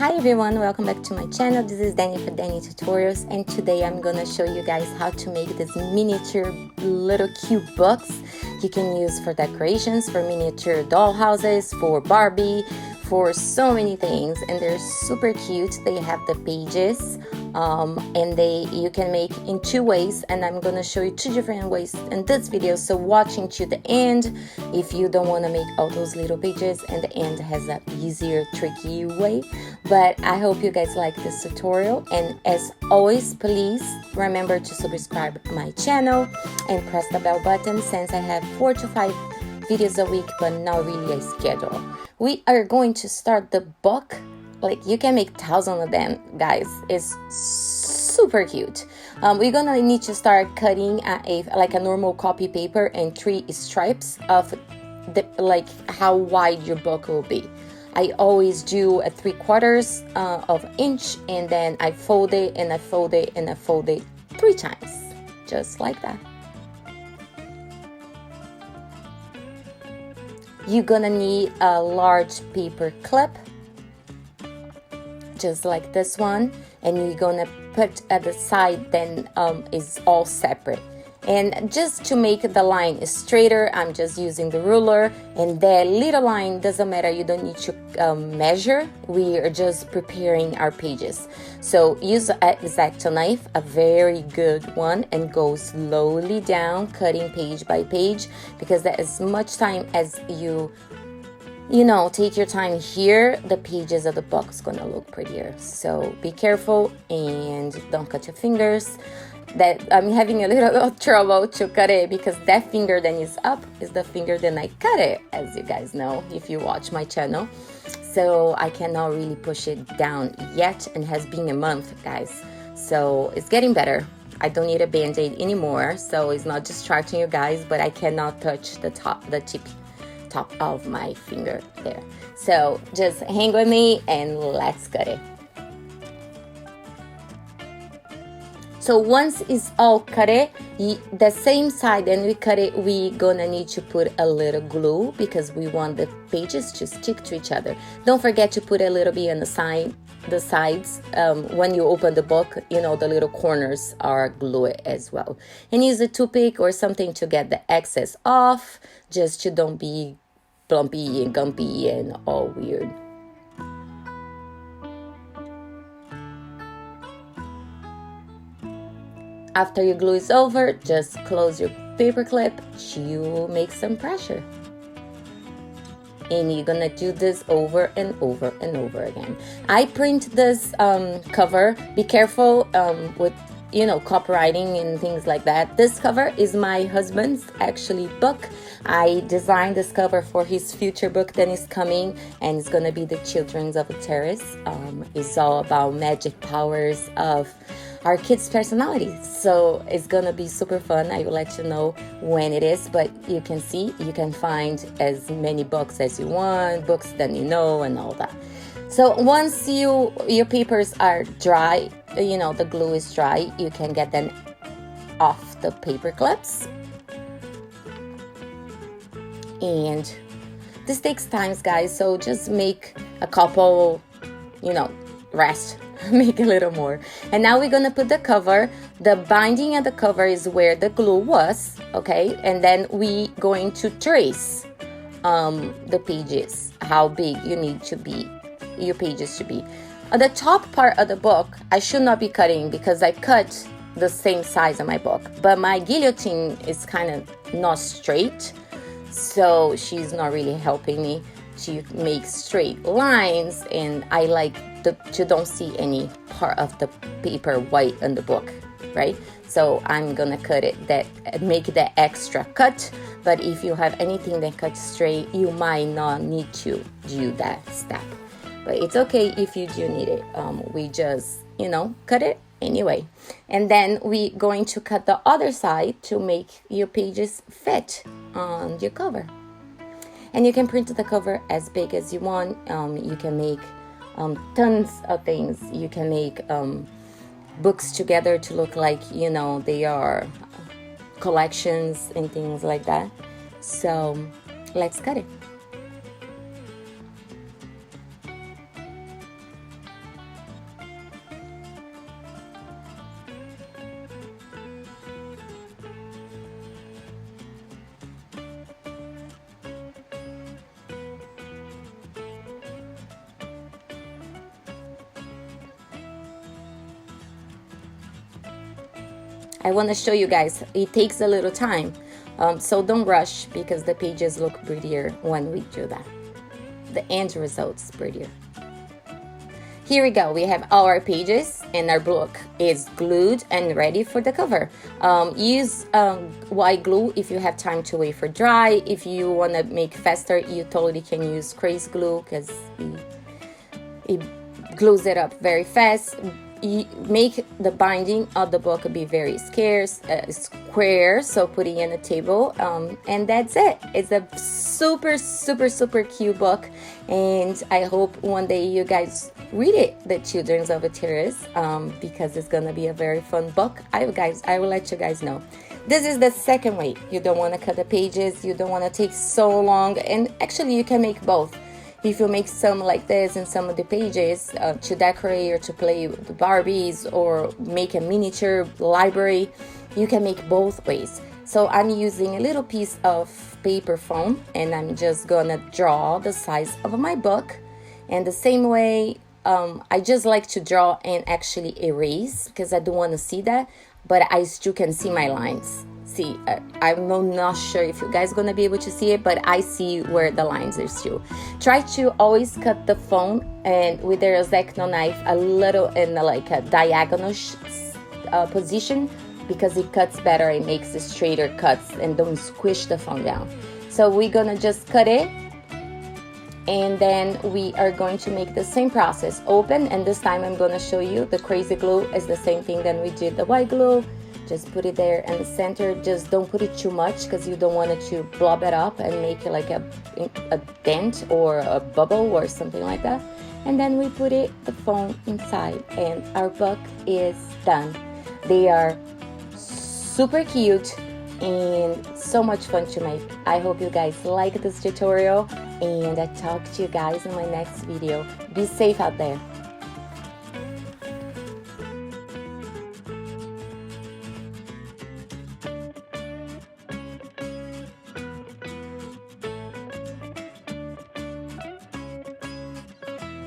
Hi everyone, welcome back to my channel. This is Dani for Dani Tutorials, and today I'm gonna show you guys how to make this miniature little cute books you can use for decorations, for miniature dollhouses, for Barbie, for so many things, and they're super cute. They have the pages and you can make in two ways, and I'm gonna show you two different ways in this video, so watching to the end if you don't want to make all those little pages, and the end has an easier tricky way. But I hope you guys like this tutorial, and as always, please remember to subscribe my channel and press the bell button, since I have 4 to 5 videos a week, but not really a schedule. We are going to start the book. Like, you can make thousands of them, guys. It's super cute. We're gonna need to start cutting like a normal copy paper and 3 stripes of like how wide your book will be. I always do a 3/4 of inch, and then I fold it and I fold it and I fold it 3 times, just like that. You're gonna need a large paper clip, just like this one, and you're gonna put at the side, then is all separate. And just to make the line straighter, I'm just using the ruler, and that little line doesn't matter, you don't need to measure. We are just preparing our pages. So use an X-Acto knife, a very good one, and go slowly down, cutting page by page, because that as much time as you take your time here, the pages of the book is gonna look prettier. So be careful and don't cut your fingers. That I'm having a little trouble to cut it, because that finger that is up is the finger that I cut it, as you guys know if you watch my channel. So I cannot really push it down yet, and it has been a month, guys, so it's getting better. I don't need a band-aid anymore, so it's not distracting you guys, but I cannot touch the top of my finger there. So just hang with me and let's cut it. So once it's all cut it, the same side and we cut it, we gonna need to put a little glue, because we want the pages to stick to each other. Don't forget to put a little bit on the sides. When you open the book, the little corners are glued as well. And use a toothpick or something to get the excess off, just to don't be plumpy and gumpy and all weird. After your glue is over, just close your paper clip to make some pressure. And you're gonna do this over and over and over again. I print this cover. Be careful with copywriting and things like that. This cover is my husband's actually book. I designed this cover for his future book that is coming, and it's gonna be The Children's of a Terrace. It's all about magic powers of our kids' personalities, so it's gonna be super fun. I will let you know when it is, but you can find as many books as you want, books that and all that. So once your papers are dry, the glue is dry, you can get them off the paper clips. And this takes time, guys, so just make a couple, rest. Make a little more. And now we're gonna put the cover. The binding of the cover is where the glue was, okay? And then we going to trace the pages, how big your pages should be. On the top part of the book, I should not be cutting, because I cut the same size of my book, but my guillotine is kind of not straight, so she's not really helping me to make straight lines, and I like to don't see any part of the paper white on the book, right? So I'm gonna cut it, make the extra cut. But if you have anything that cuts straight, you might not need to do that step, but it's okay if you do need it. We just cut it anyway. And then we going to cut the other side to make your pages fit on your cover. And you can print the cover as big as you want. You can make tons of things. You can make books together to look like they are collections and things like that. So let's cut it. I want to show you guys, it takes a little time. So don't rush, because the pages look prettier when we do that. The end result's prettier. Here we go, we have all our pages and our book is glued and ready for the cover. Use white glue if you have time to wait for dry. If you want to make faster, you totally can use crazy glue, because it glues it up very fast. Make the binding of the book be very square, so put it in a table, and that's it. It's a super cute book, and I hope one day you guys read it, the Children's of a Terrace, because it's gonna be a very fun book. I will let you guys know. This is the second way. You don't want to cut the pages, you don't want to take so long, and actually you can make both. If you make some like this and some of the pages to decorate or to play with the Barbies or make a miniature library, you can make both ways. So I'm using a little piece of paper foam, and I'm just gonna draw the size of my book. And the same way, I just like to draw and actually erase, because I don't want to see that, but I still can see my lines. See, I'm not sure if you guys gonna be able to see it, but I see where the lines are still. Try to always cut the foam and with the X-Acto knife a little in like a diagonal position, because it cuts better, it makes the straighter cuts and don't squish the foam down. So we're gonna just cut it, and then we are going to make the same process. Open, and this time I'm gonna show you the crazy glue is the same thing than we did the white glue. Just put it there in the center. Just don't put it too much, because you don't want it to blob it up and make it like a dent or a bubble or something like that. And then we put the foam inside, and our book is done. They are super cute and so much fun to make. I hope you guys like this tutorial, and I talk to you guys in my next video. Be safe out there.